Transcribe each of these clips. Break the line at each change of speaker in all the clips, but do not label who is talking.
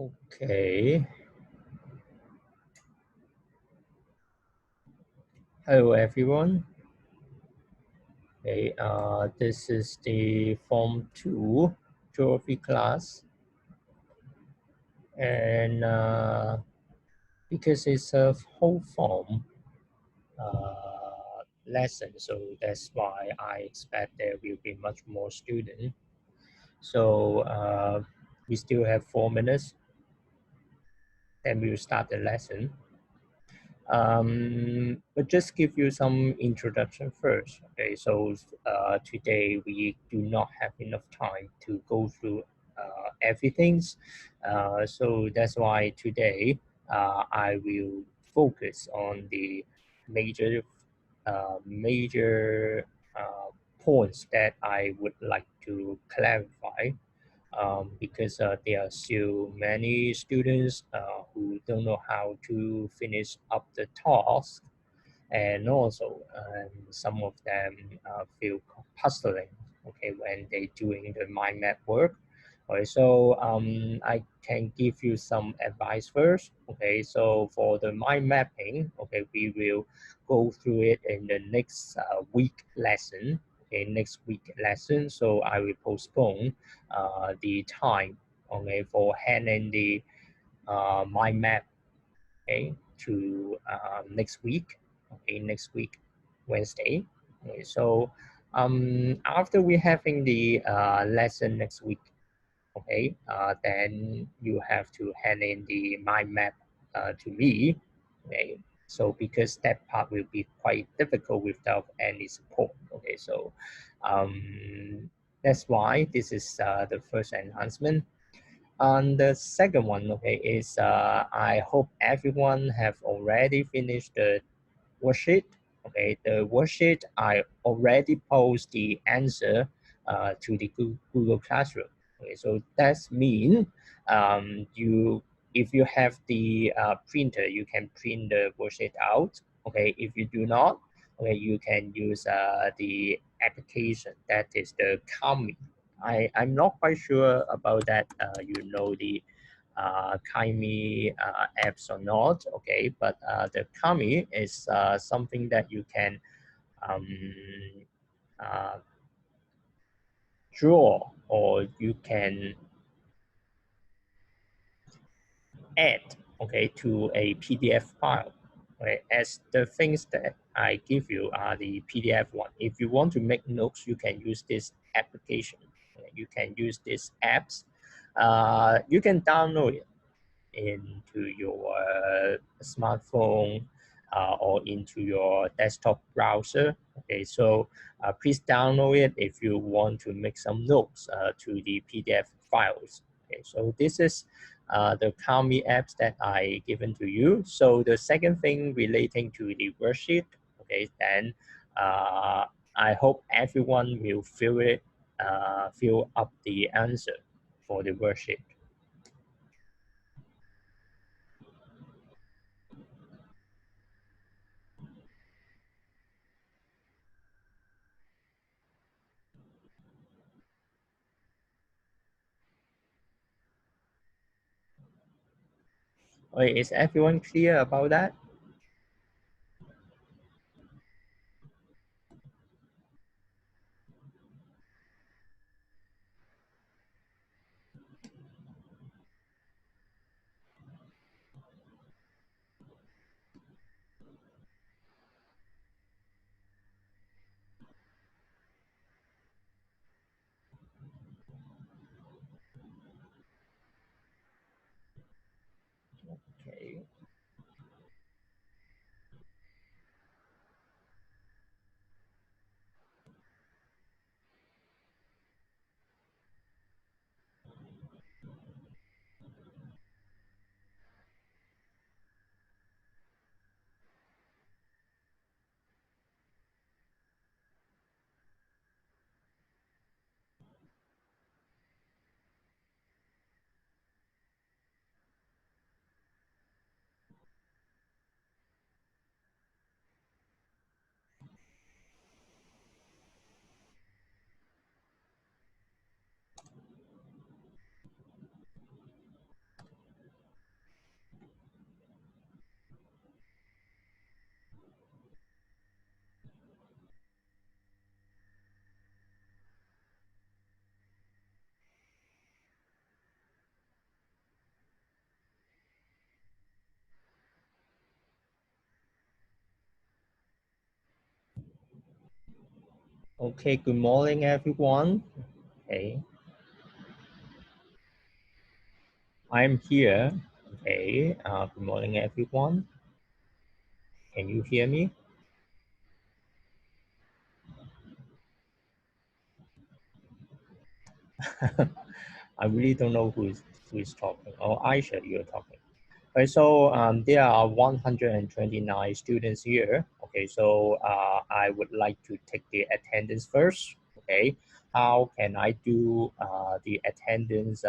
Okay. Hello, everyone. Okay, this is the Form 2 Geography class. And because it's a whole form lesson, so that's why I expect there will be much more students. So we still have 4 minutes, then we'll start the lesson. But just give you some introduction first. Okay, so today we do not have enough time to go through everything. So that's why today I will focus on the major major points that I would like to clarify because there are still many students who don't know how to finish up the task, and also some of them feel puzzling, okay, when they doing the mind map work. Okay, so I can give you some advice first. Okay, so for the mind mapping, okay, we will go through it in the next week lesson. Okay, next week lesson. So I will postpone the time, okay, for handling the mind map, okay, to next week. Okay, next week, Wednesday. Okay, so after we having the lesson next week, okay, then you have to hand in the mind map to me. Okay, so because that part will be quite difficult without any support. Okay, so that's why this is the first enhancement. And the second one, okay, is I hope everyone have already finished the worksheet. Okay, the worksheet I already post the answer to the Google Classroom. Okay, so that's mean you if you have the printer, you can print the worksheet out. Okay, if you do not, okay, you can use the application that is the Kami. I'm not quite sure about that. The Kami apps or not, okay, but the Kami is something that you can um, uh, draw, or you can add, okay, to a PDF file. Okay, as the things that I give you are the PDF one. If you want to make notes, you can use this application. Okay, you can use these apps. You can download it into your smartphone or into your desktop browser. Okay, so please download it if you want to make some notes to the PDF files. Okay, so this is the Kami apps that I given to you. So the second thing relating to the worksheet, okay, then I hope everyone will fill up the answer for the worksheet. Okay, is everyone clear about that? Okay. Okay, good morning, everyone. Okay, I'm here. Okay, good morning, everyone. Can you hear me? I really don't know who is talking. Oh, Aisha, you're talking. Okay, so there are 129 students here. Okay, so I would like to take the attendance first. Okay, how can I do the attendance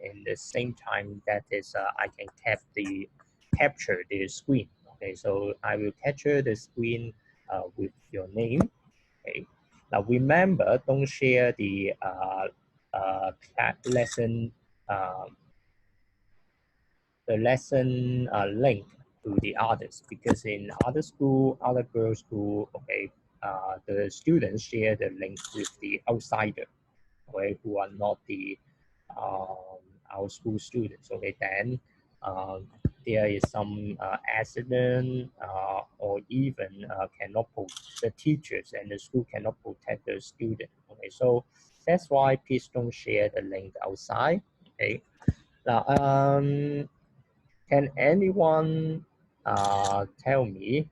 in the same time that is I can capture the screen. Okay, so I will capture the screen with your name. Okay, now remember, don't share lesson uh, the lesson link to the others because in other school, other girls school, okay, the students share the link with the outsider, okay, who are not the um, our school students. Okay, then there is some accident or even the teachers and the school cannot protect the student. Okay, so that's why please don't share the link outside. Okay, now can anyone tell me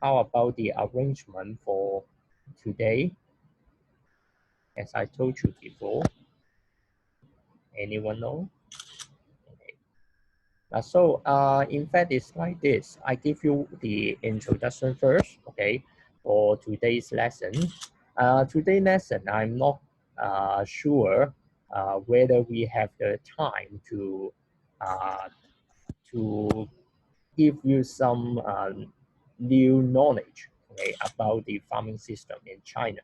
how about the arrangement for today? As I told you before, anyone know? Okay. In fact, it's like this. I give you the introduction first, okay, for today's lesson. Today's lesson, I'm not sure whether we have the time uh, to give you some new knowledge, okay, about the farming system in China.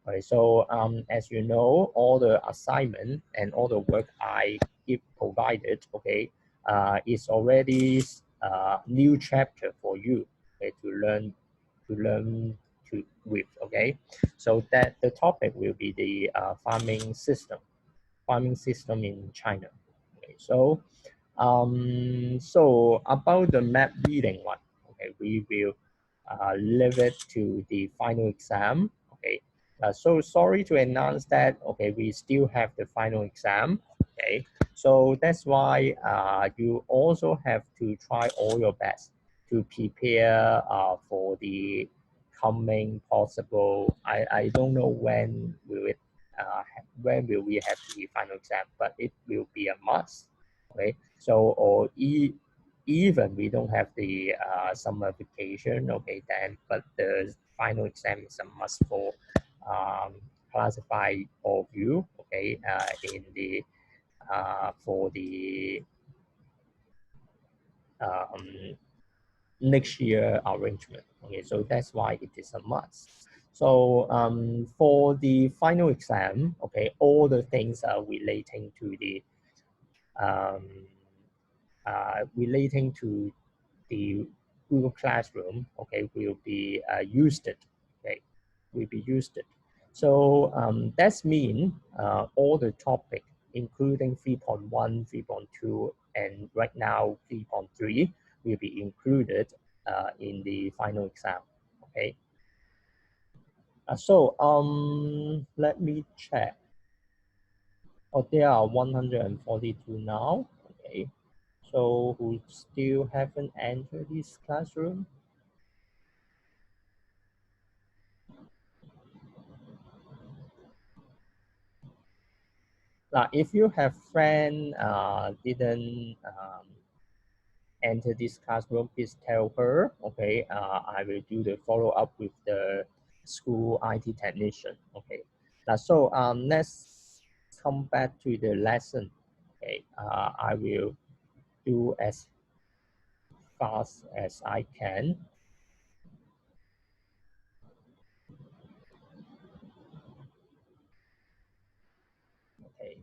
Okay, so as you know, all the assignment and all the work I give provided, okay, is already new chapter for you, okay, to learn to with, okay. So that the topic will be the farming system in China. Okay, so about the map reading one, okay, we will leave it to the final exam. Okay, so sorry to announce that. Okay, we still have the final exam. Okay, so that's why you also have to try all your best to prepare for the coming possible. I don't know when will we have the final exam, but it will be a must. Okay, so even we don't have the summer vacation, okay, then but the final exam is a must for um, classify of you, okay, in the for the um, next year arrangement. Okay, so that's why it is a must. So for the final exam, okay, all the things are um, relating to the Google Classroom, okay, will be used it, okay, will be used it. So that's mean all the topic, including 3.1, 3.2, and right now 3.3 will be included in the final exam, okay. Let me check. Oh, there are 142 now, okay. So who still haven't entered this classroom? Now, if you have friend didn't enter this classroom, please tell her. Okay, I will do the follow up with the school IT technician. Okay, now let's come back to the lesson. Okay, I will do as fast as I can. Okay,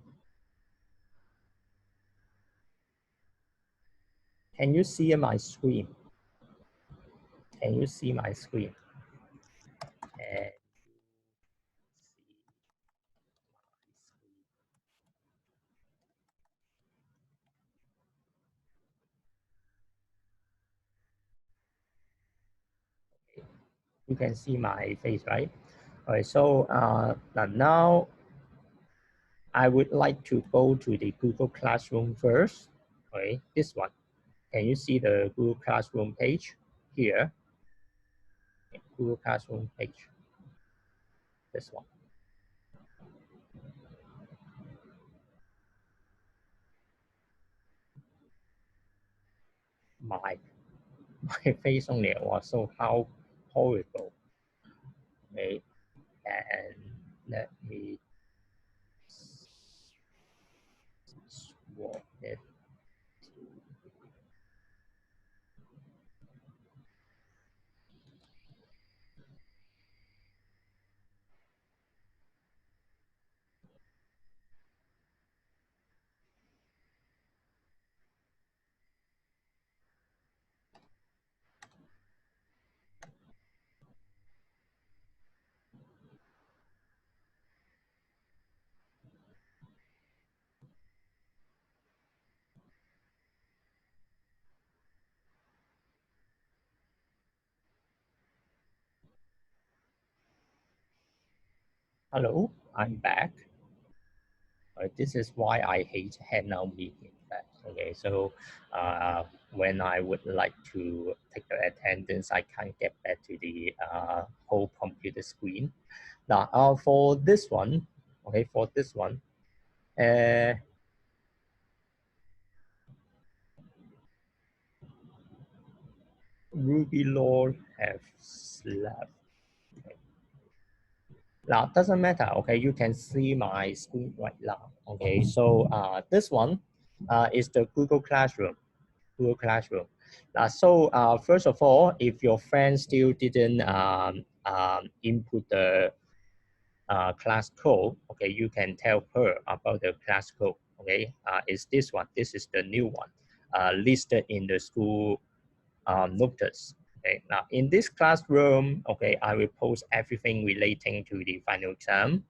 can you see my screen? Can you see my screen? And you can see my face, right? All right, so now I would like to go to the Google Classroom first. All right, this one. Can you see the Google Classroom page here? Google Classroom page, this one. My my face on there was so how horrible. Okay, and let me swap it. Hello, I'm back. This is why I hate handout meeting. Okay, so when I would like to take the attendance, I can't get back to the whole computer screen. Now, for this one, okay, for this one, uh, Ruby Lord have slept. Okay. Now, doesn't matter. Okay, you can see my screen right now. Okay, so this one is the Google Classroom. Google Classroom. First of all, if your friend still didn't input the class code, okay, you can tell her about the class code. Okay, is this one? This is the new one listed in the school notice. Okay, now in this classroom, okay, I will post everything relating to the final exam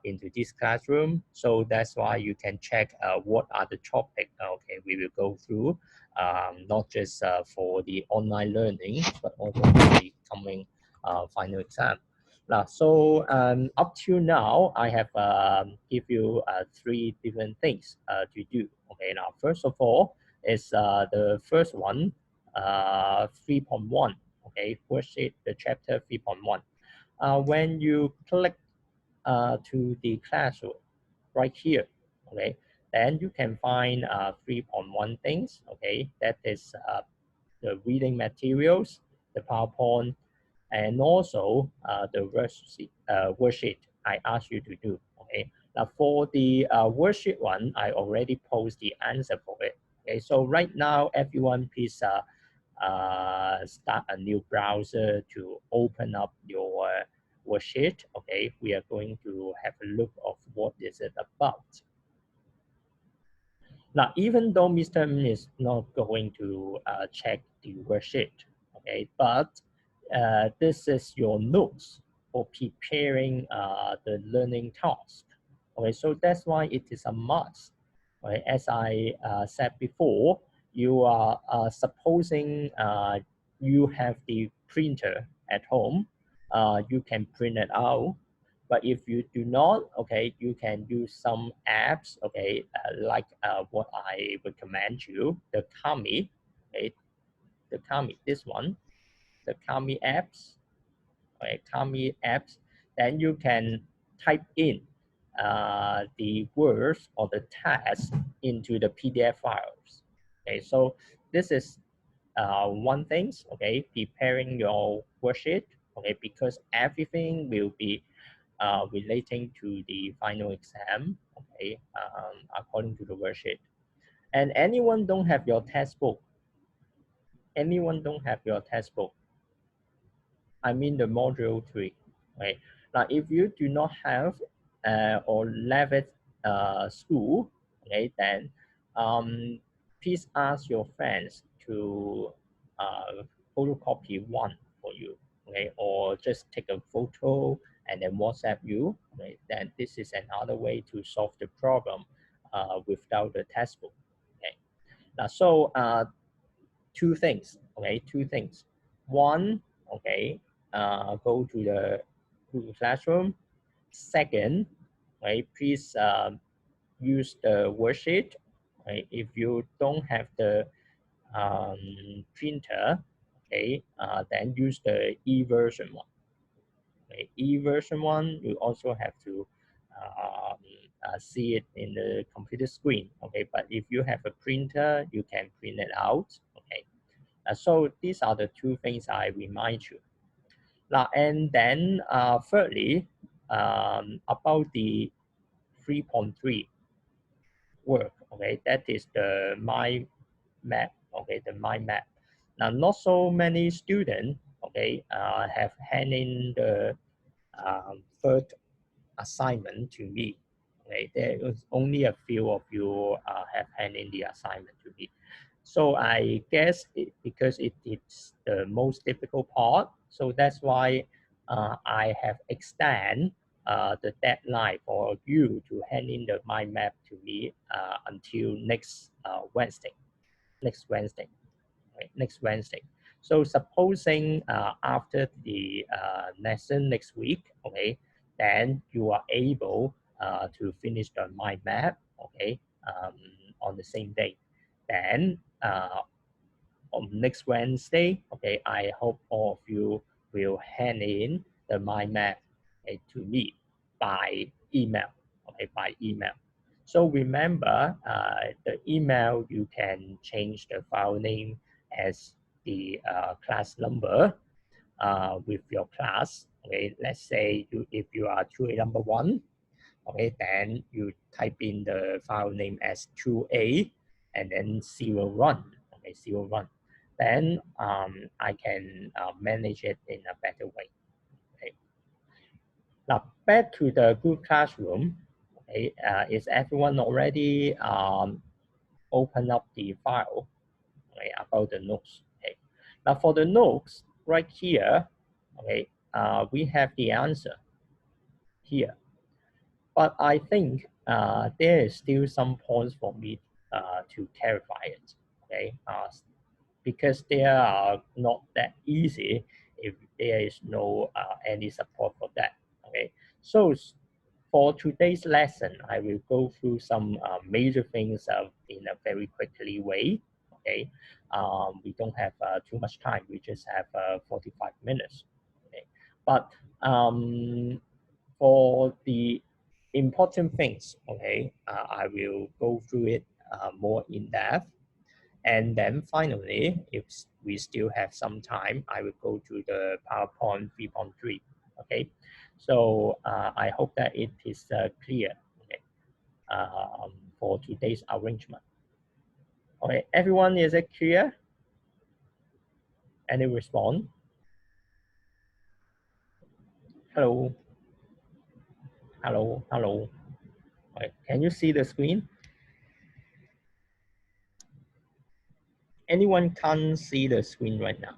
into this classroom. So that's why you can check what are the topics, okay, we will go through, not just for the online learning, but also for the coming final exam. Now, so up to now, I have give you three different things to do. Okay, now first of all is the first one, 3.1. Okay, worksheet the chapter 3.1. When you click to the classroom right here, okay, then you can find 3.1 things. Okay, that is the reading materials, the PowerPoint, and also the worksheet I asked you to do. Okay, now for the worksheet one, I already posted the answer for it. Okay, so right now, everyone, please start a new browser to open up your worksheet. Okay, we are going to have a look of what is it about. Now, even though Mr. M is not going to check the worksheet, okay, but this is your notes for preparing the learning task. Okay, so that's why it is a must. Right? As I said before, you are supposing you have the printer at home, you can print it out. But if you do not, okay, you can use some apps, okay, like what I recommend you, the Kami, okay, the Kami, this one, the Kami apps, okay, Kami apps, then you can type in the words or the text into the PDF files. Okay, so this is one thing, okay, preparing your worksheet, okay, because everything will be relating to the final exam, okay, according to the worksheet. And anyone don't have your textbook, anyone don't have your textbook, I mean the module 3, right? Now, if you do not have or left it school, okay, then please ask your friends to photocopy one for you, okay, or just take a photo and then WhatsApp you, okay, then this is another way to solve the problem without the textbook, okay. Now, so two things, okay, two things. One, okay, go to the Google Classroom. Second, right, please use the worksheet. Right? If you don't have the printer, okay, then use the e-version one. Okay? E-version one, you also have to um, see it in the computer screen. Okay, but if you have a printer, you can print it out. Okay, so these are the two things I remind you. Now, and then thirdly, about the 3.3 work, okay, that is the mind map, okay, the mind map. Now, not so many students, okay, have handed the third assignment to me. Okay, there was only a few of you have handed the assignment to me. So I guess because it is the most difficult part, so that's why I have extend the deadline for you to hand in the mind map to me until next Wednesday. Next Wednesday, right? Next Wednesday. So supposing after the lesson next week, okay, then you are able to finish the mind map, okay, on the same day. Then on next Wednesday, okay, I hope all of you will hand in the mind map, okay, to me by email, okay, by email. So remember, the email, you can change the file name as the class number with your class. Okay, let's say if you are 2A number 1, okay, then you type in the file name as 2A and then 01, okay, 01. Then I can manage it in a better way. Okay. Now back to the Google Classroom. Okay, is everyone already open up the file, okay, about the notes? Okay. Now for the notes right here, okay, we have the answer here. But I think there is still some points for me to clarify it, okay? Because they are not that easy if there is no any support for that, okay? So for today's lesson, I will go through some major things in a very quickly way, okay? We don't have too much time. We just have 45 minutes, okay? But for the important things, okay, I will go through it more in depth. And then finally, if we still have some time, I will go to the PowerPoint 3.3, okay? So I hope that it is clear, okay, for today's arrangement. Okay, everyone, is it clear? Any response? Hello, hello, hello. Okay, can you see the screen? Anyone can't see the screen right now?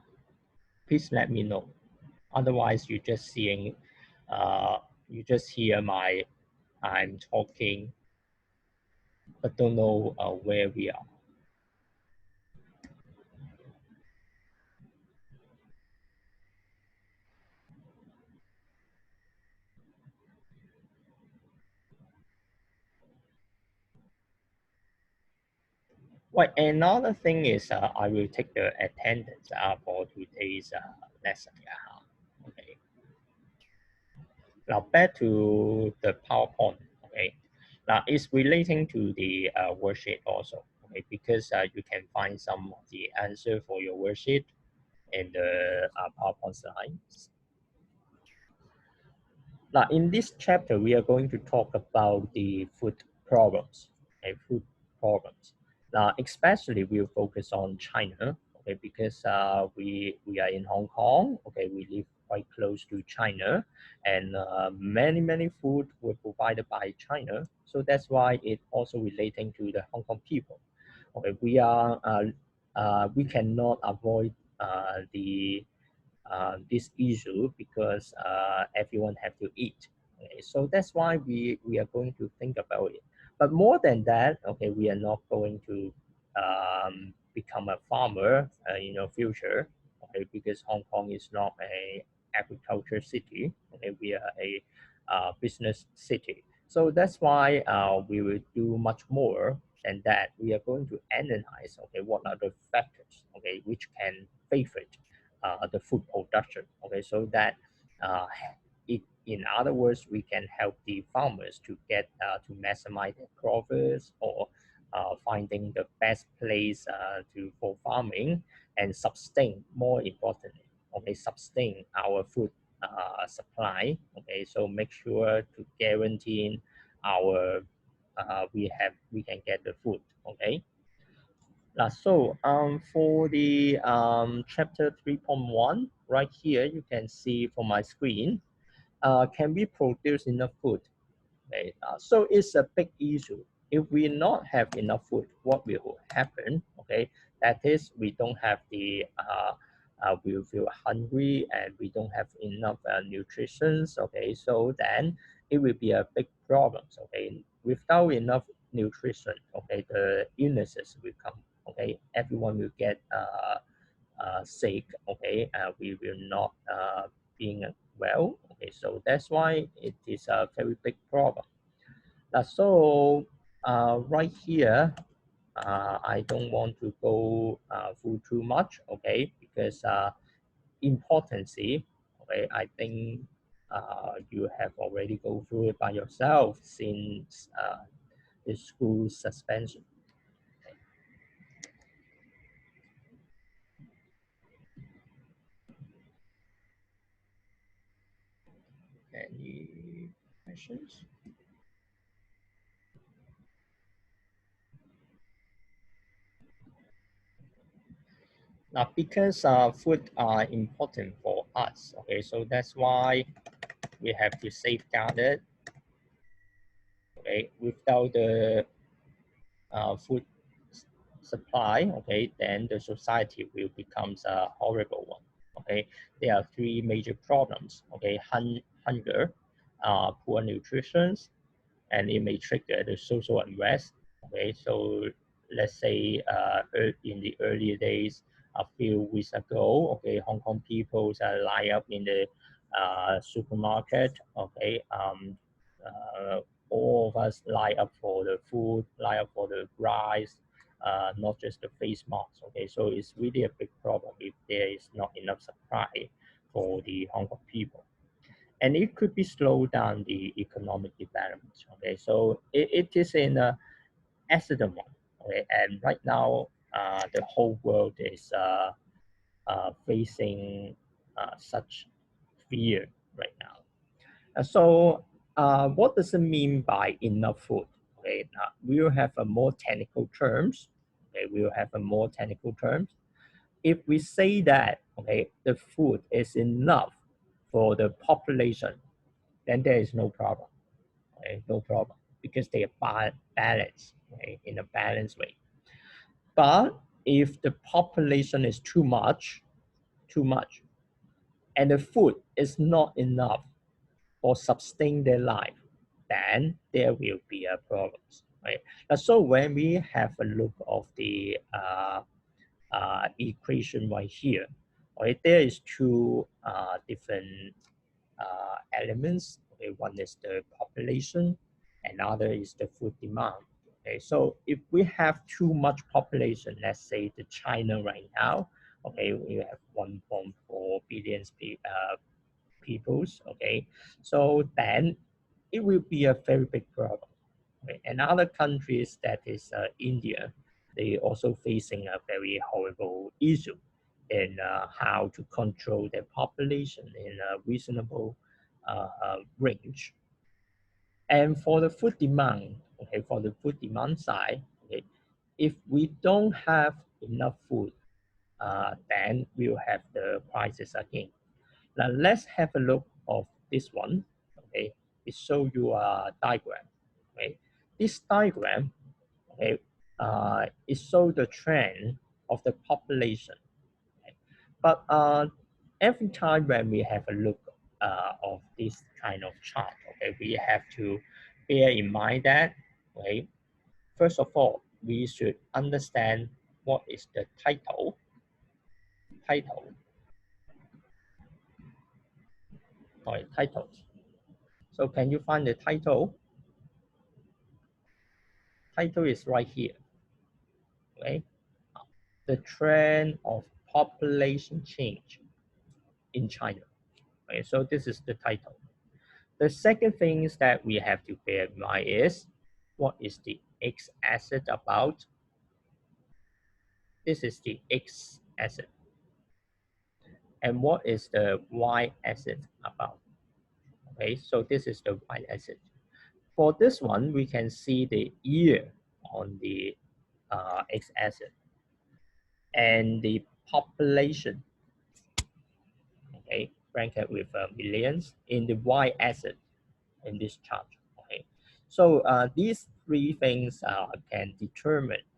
Please let me know. Otherwise, you just seeing, you just hear I'm talking, but don't know where we are. Well, another thing is I will take the attendance for today's lesson. Yeah. Okay. Now back to the PowerPoint. Okay. Now it's relating to the worksheet also. Okay, because you can find some of the answer for your worksheet in the PowerPoint slides. Now, in this chapter, we are going to talk about the food problems. Okay, food problems. Now, especially we'll focus on China. Okay, because we are in Hong Kong. Okay, we live quite close to China, and many food were provided by China. So that's why it also relating to the Hong Kong people. Okay, we cannot avoid the this issue because everyone have to eat. Okay? So that's why we are going to think about it. But more than that, okay, we are not going to become a farmer, future, okay, because Hong Kong is not a agriculture city. Okay, we are a business city. So that's why we will do much more than that. We are going to analyze, okay, what are the factors, okay, which can favorite the food production, okay, so that uh, in other words, we can help the farmers to get to maximize their profits, or finding the best place for farming and sustain, more importantly, okay, sustain our food supply. Okay, so make sure to guarantee our we can get the food. Okay. For the chapter 3.1, right here you can see from my screen, can we produce enough food? Okay, so it's a big issue. If we not have enough food, what will happen? Okay, that is, we don't have we will feel hungry and we don't have enough nutrition. Okay, so then it will be a big problem. Okay, without enough nutrition, okay, the illnesses will come. Okay, everyone will get sick. Okay, we will not being well. Okay, so that's why it is a very big problem. Right here, I don't want to go through too much, okay, because importancy, okay, I think you have already go through it by yourself since the school suspension. Any questions? Now, because food are important for us, okay, so that's why we have to safeguard it. Okay, without the food supply, okay, then the society will become a horrible one. Okay, there are three major problems. Okay, hunger, poor nutrition, and it may trigger the social unrest. Okay, so let's say in the early days, a few weeks ago, okay, Hong Kong people line up in the supermarket. Okay, all of us line up for the food, line up for the rice, not just the face masks. Okay, so it's really a big problem if there is not enough supply for the Hong Kong people, and it could be slow down the economic development. Okay, so it is in a accident one. Okay, and right now the whole world is facing such fear right now. What does it mean by enough food? Okay, we will have a more technical terms. Okay, we will have a more technical terms. If we say that, okay, the food is enough for the population, then there is no problem. Okay, no problem, because they are balanced, okay, in a balanced way. But if the population is too much, and the food is not enough for sustain their life, then there will be a problems. Right? So when we have a look of the equation right here, right, there is two different elements. Okay, one is the population, another is the food demand. Okay, so if we have too much population, let's say the China right now, okay, we have 1.4 billion peoples. Okay, so then it will be a very big problem. Okay? And other countries, that is India, they also facing a very horrible issue in how to control their population in a reasonable range. And for the food demand, okay, for the food demand side, okay, if we don't have enough food, then we'll have the prices again. Now let's have a look of this one. Okay, it shows you a diagram. Okay, this diagram, okay, it shows the trend of the population. Okay? But every time when we have a look of this kind of chart, okay, we have to bear in mind that, okay, first of all, we should understand what is the title. right, titles. So can you find the title? Title is right here, okay? The trend of population change in China. Okay, so this is the title. The second thing is that we have to bear in mind is what is the x-axis about? This is the x-axis. And what is the y-axis about? Okay, so this is the y-axis. For this one, we can see the year on the x-axis and the population, okay, ranked with millions in the y-axis in this chart. Okay, so these three things can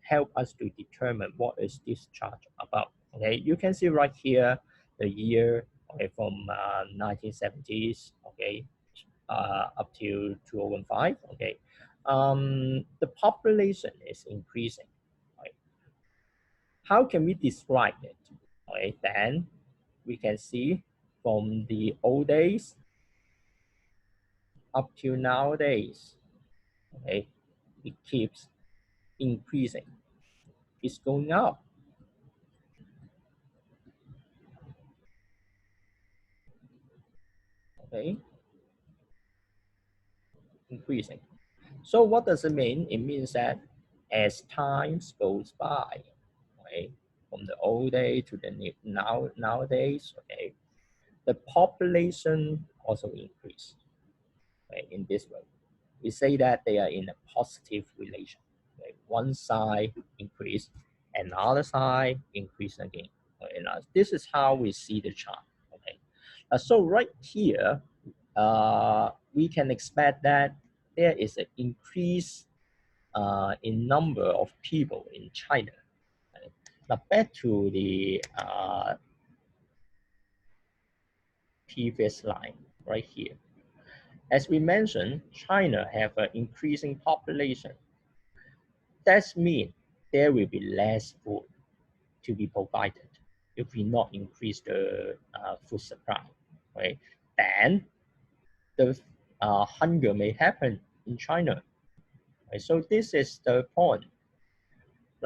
help us to determine what is this chart about. Okay, you can see right here the year, okay, from 1970s, okay, up to 2005. Okay, the population is increasing. Right? How can we describe it? Okay, then we can see from the old days up to nowadays. Okay, it keeps increasing. It's going up. Okay, increasing. So what does it mean? It means that as time goes by, okay, from the old day to the nowadays, okay, the population also increase, right, in this way. We say that they are in a positive relation. Okay? One side increase, another side increase again. Okay? And this is how we see the chart. Okay, so right here, we can expect that there is an increase in number of people in China. Okay? Now back to the previous line right here. As we mentioned, China have an increasing population. That means there will be less food to be provided if we not increase the food supply, right? Then the hunger may happen in China. Right? So this is the point.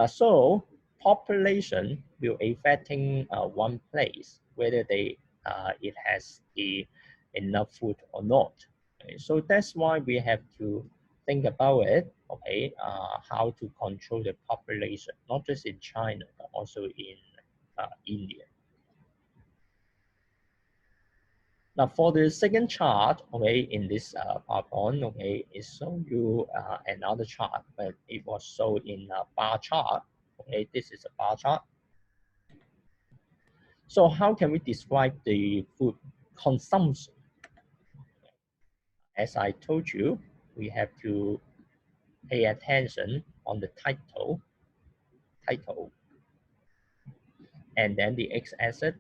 So population will affecting one place whether it has enough food or not. Okay? So that's why we have to think about it. Okay, how to control the population, not just in China but also in India. Now for the second chart, okay, in this PowerPoint, okay, it show you another chart, but it was shown in a bar chart. Okay, this is a bar chart. So how can we describe the food consumption? As I told you, we have to pay attention on the title, and then the x-axis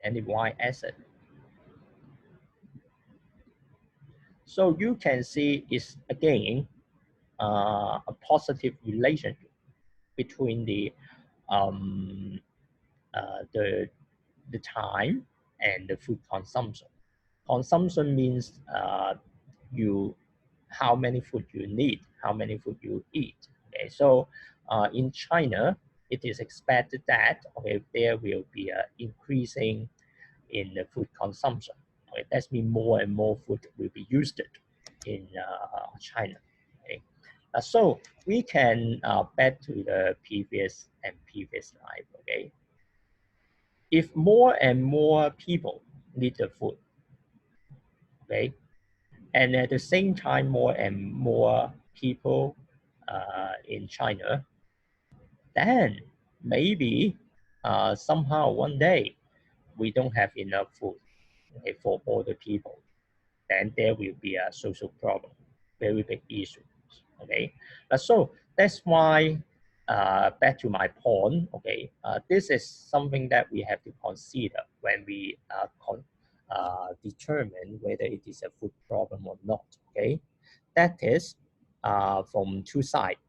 and the y-axis. So you can see it's again a positive relationship between um, the time and the food consumption. Consumption means you how many food you need, how many food you eat. Okay, so in China, it is expected that okay there will be an increasing in the food consumption. Okay, that means more and more food will be used in China. Okay. So we can back to the previous slide. Okay, if more and more people need the food, okay, and at the same time more and more people in China, then maybe somehow one day we don't have enough food, okay, for all the people. Then there will be a social problem, very big issue. Okay, so that's why back to my point. Okay, this is something that we have to consider when we determine whether it is a food problem or not. Okay, that is from two sides.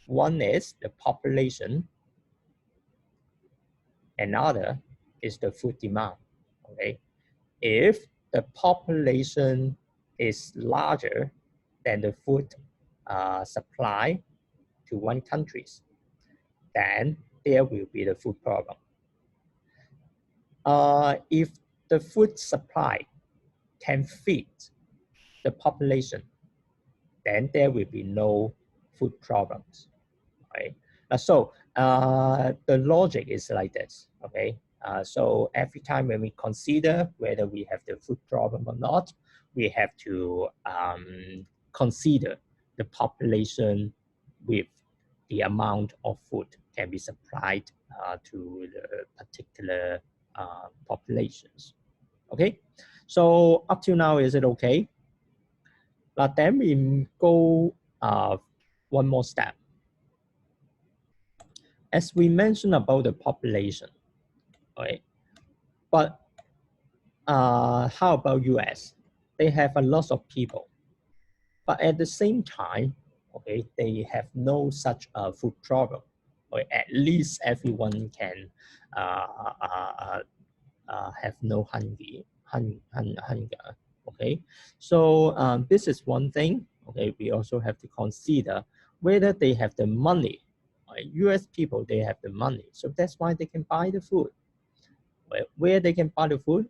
One is the population, another is the food demand. Okay, if the population is larger than the food supply to one country, then there will be the food problem. If the food supply can feed the population, then there will be no food problems, right? The logic is like this, okay? So every time when we consider whether we have the food problem or not, we have to consider the population with the amount of food can be supplied to the particular populations, okay? So up to now, is it okay? Then we go one more step. As we mentioned about the population, right? But how about US? They have a lot of people, but at the same time, okay, they have no such food problem, or at least everyone can have no hunger. Okay, so this is one thing. Okay, we also have to consider whether they have the money. Right? U.S. people, they have the money, so that's why they can buy the food. Where they can buy the food,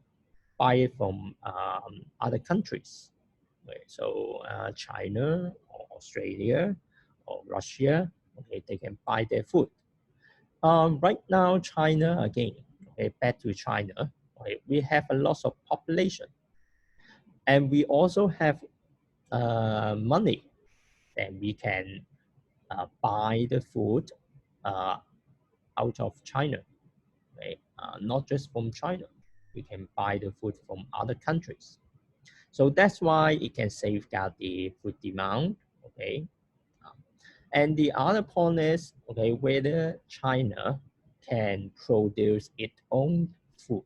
buy it from other countries. Right? So China or Australia or Russia, okay, they can buy their food. Right now, China again. Okay, back to China. Okay, we have a lot of population, and we also have money, and we can buy the food uh, out of China, right? Not just from China. We can buy the food from other countries. So that's why it can safeguard the food demand, okay? And the other point is, okay, whether China can produce its own food,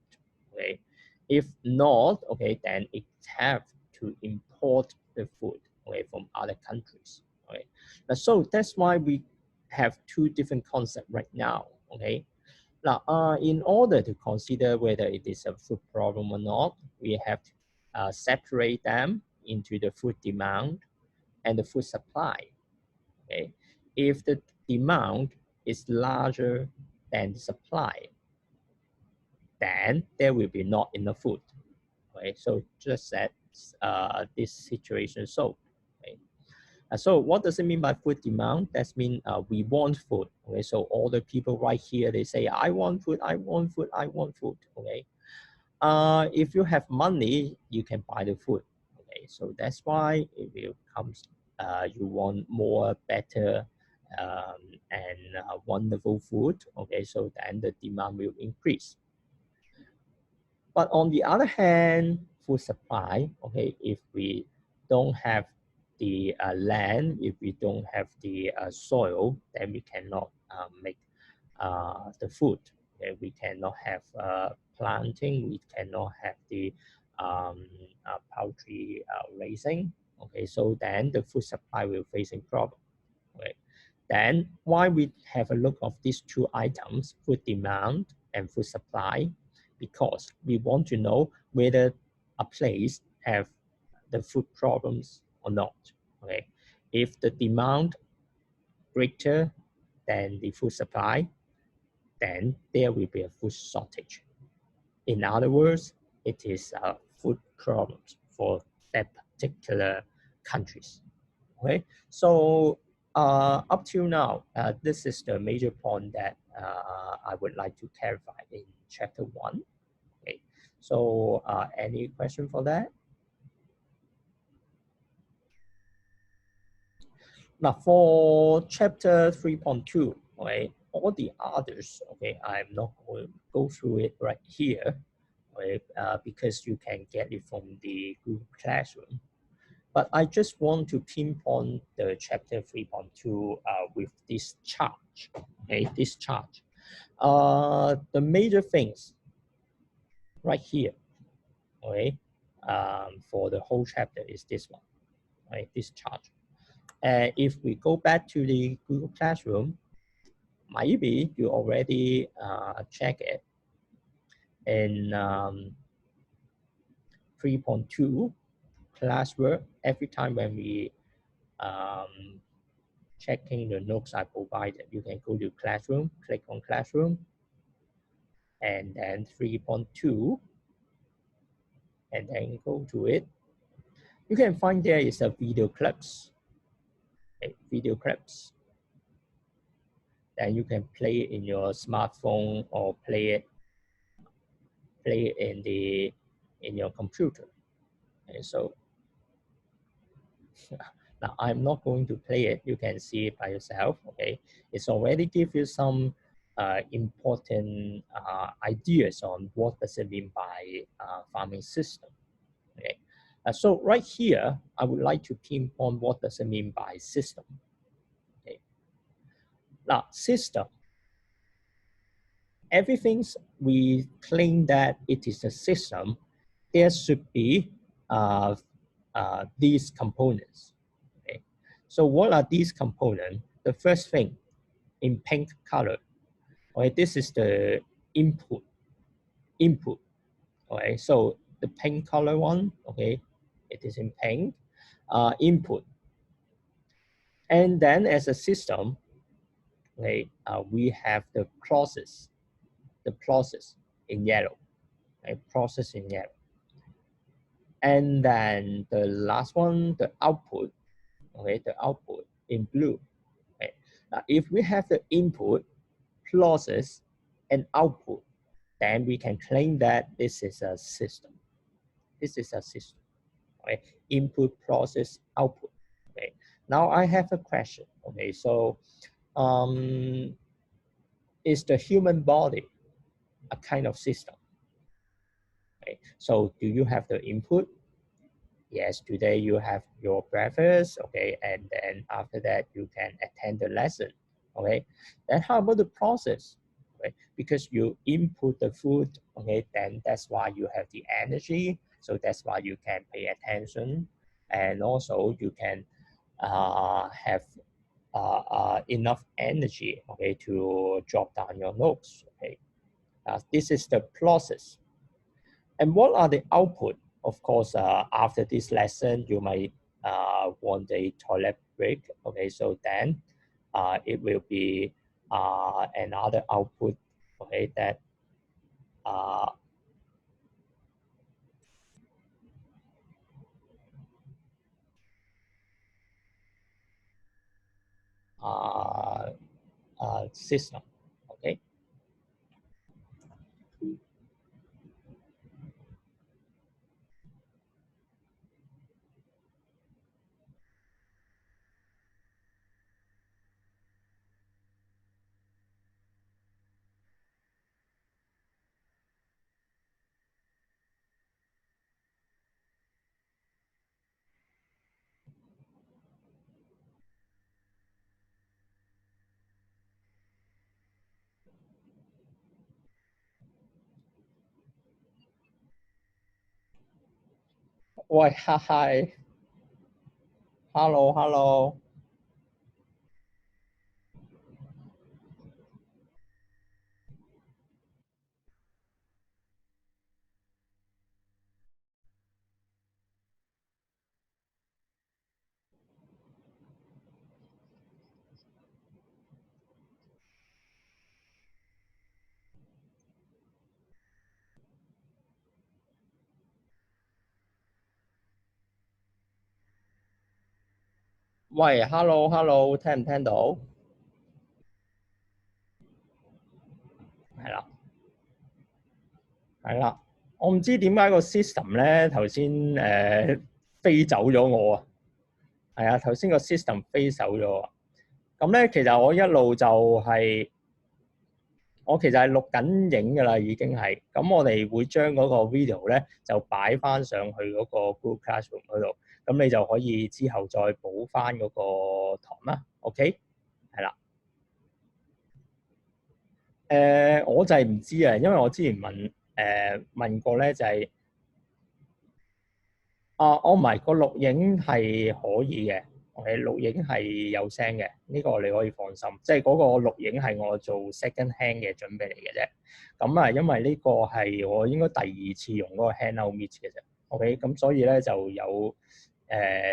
okay? If not, okay, then it have to import the food, okay, from other countries, okay? So that's why we have two different concepts right now, okay? Now, in order to consider whether it is a food problem or not, we have to separate them into the food demand and the food supply. Okay? If the demand is larger than the supply, then there will be not enough food. Okay? So just that this situation solved. Okay? So what does it mean by food demand? That means we want food. Okay, so all the people right here, they say, I want food, I want food, I want food. Okay, if you have money, you can buy the food. Okay, so that's why it will come. You want more, better, and wonderful food. Okay, so then the demand will increase. But on the other hand, food supply, okay, if we don't have the land, if we don't have the soil, then we cannot make the food. Okay? We cannot have planting, we cannot have the poultry raising. Okay, so then the food supply will facing problem. Okay? Then why we have a look of these two items, food demand and food supply, because we want to know whether a place have the food problems or not. Okay, if the demand greater than the food supply, then there will be a food shortage. In other words, it is a food problem for that particular countries. Okay, so up to now, this is the major point that I would like to clarify in chapter 1. Okay, so any question for that? Now for chapter 3.2, okay, all the others, okay, I'm not going to go through it right here, okay, because you can get it from the Google Classroom. But I just want to pinpoint the chapter 3.2 with this chart, okay, this chart. The major things right here, okay, for the whole chapter is this one, right, this chart. And if we go back to the Google Classroom, maybe you already check it. And 3.2 classwork. Every time when we checking the notes I provided, you can go to classroom, click on classroom, and then 3.2, and then go to it. You can find there is a video clips, okay, video clips. Then you can play it in your smartphone or play it in your computer. Okay, so now I'm not going to play it. You can see it by yourself. Okay, it's already give you some important ideas on what does it mean by farming system. Okay, so right here I would like to pinpoint what does it mean by system. Okay, now system. Everything we claim that it is a system, there should be these components. Okay? So what are these components? The first thing in pink color, okay, this is the input. Okay, so the pink color one, okay, it is in pink, input. And then as a system, okay, we have the process in yellow, okay, process in yellow. And then the last one, the output, okay, the output in blue. Okay. Now, if we have the input, process, and output, then we can claim that this is a system. This is a system. Okay. Input, process, output. Okay. Now I have a question. Okay, so is the human body a kind of system? Okay. So do you have the input? Yes, today you have your breakfast, okay, and then after that you can attend the lesson, okay. Then how about the process? Okay, because you input the food, okay, then that's why you have the energy, so that's why you can pay attention, and also you can have enough energy, okay, to jot down your notes, okay. This is the process. And what are the output? Of course, after this lesson, you might want a toilet break. Okay, so then it will be another output. Okay, that uh, uh, system. Okay.喂，hi hello。喂，hello，聽唔聽到？係啦，係啦。我唔知點解個 system 咧頭先飛走咗我啊！係啊，頭先個 system 飛走咗啊！咁咧，其實我一路就係、我其實係錄緊影㗎啦，已經係。咁我哋會將嗰個 video 咧就擺翻上去嗰個 Google Classroom 嗰度，咁你就可以之後再補翻嗰個堂啦。OK，係啦。我就係唔知啊，因為我之前問過咧，就係、我唔係個錄影係可以嘅，OK，錄影係有聲嘅，呢個你可以放心。即係嗰個錄影係我做 second hand 嘅準備嚟嘅啫。咁因為呢個係我應該第二次用嗰個 Hangout Meet 嘅啫。OK，咁所以咧就有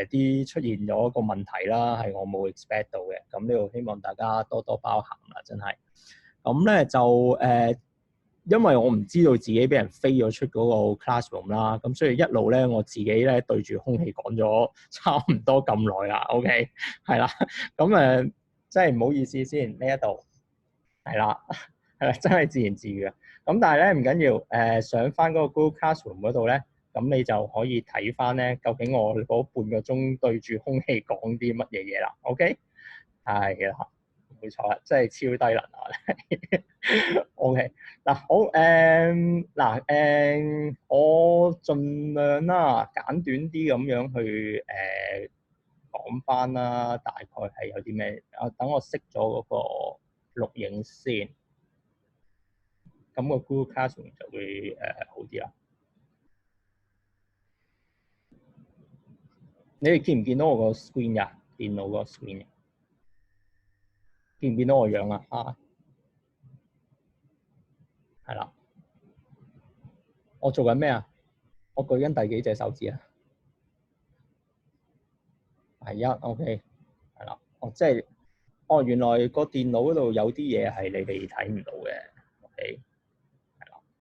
啲出現咗個問題啦，係我冇 expect 到嘅。咁呢度希望大家多多包涵啦，真係。咁咧就因為我唔知道自己俾人飛咗出嗰個 classroom 啦，咁所以一路咧我自己咧對住空氣講咗差唔多咁耐啦。OK，係啦，咁真係唔好意思先呢一度。係啦，係啦，真係自言自語啊！咁但係咧唔緊要，上翻嗰個 Google Classroom 嗰度咧，咁你就可以睇翻咧，究竟我嗰半個鐘對住空氣講啲乜嘢嘢啦。OK，係啦，冇錯啦，真係超低能啊！OK，嗱好我盡量啦，簡短啲咁樣去講翻啦，大概係有啲咩啊？等我熄咗嗰個錄影先。咁個 Google Classroom 就會好啲啦。你哋見唔見到我個 screen 呀？電腦個 screen 見唔見到我樣啊？啊，係啦。我做緊咩啊？我舉緊第幾隻手指啊？係一 OK，係啦。即係原來個電腦嗰度有啲嘢係你哋睇唔到嘅。OK。